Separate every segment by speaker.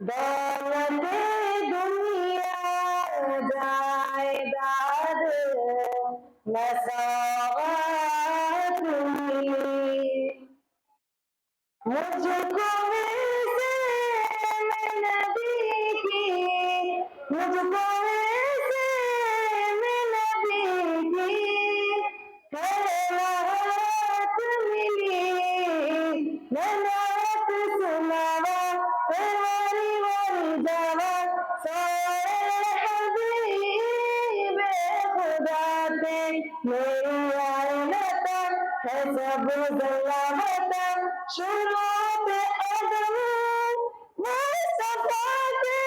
Speaker 1: दौलते दुनिया जायदाद न सौगात मिली मुझको वैसे मैं नबी की मुझको वैसे मैं नबी की खैरात मिली ननात सुनावा वारी वारी जावा सारे हबीब खुदा थे मेरी आयनत है सब सलामत शुरू पे अदम मुस्तफा के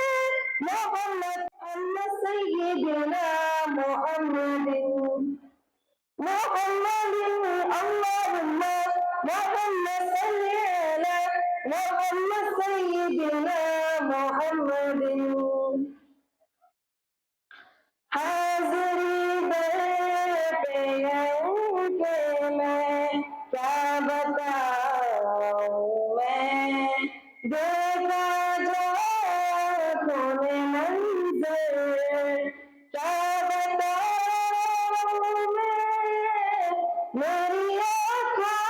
Speaker 1: मोहम्मद अल्लाह सय्यदना मोहम्मद محمد اللهم محمد صل على محمد سيدنا محمد हाजिरी दर पे है कि मैं क्या बताऊं मैं देखा जो तूने मंजर क्या बताऊं मैं मेरी आँखों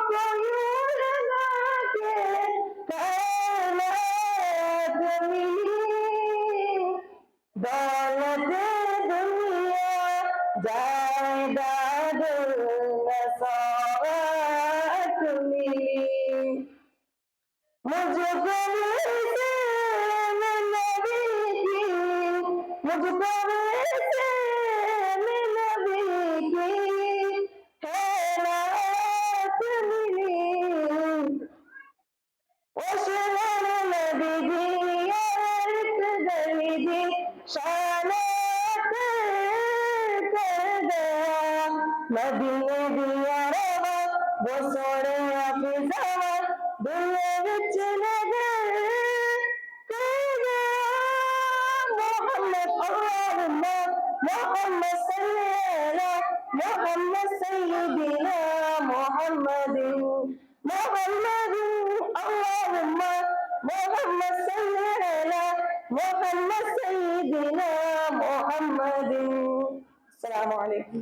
Speaker 1: को यूं लगा के कायनात मिली दौलत दुनिया जायदाद न सौगात मिली मुझको वैसे मैं नबी की मुझको वैसे मैं नबी की खैरात मिली وشمال نبيجي يا ريت دريجي شانات كردا مدينة ديا روا بصورة في زمان دنيا بيت نجر كردا محمد اللهم محمد صل على محمد سيدنا محمد محمد اللهم محمد صل على محمد سيدنا محمد السلام عليكم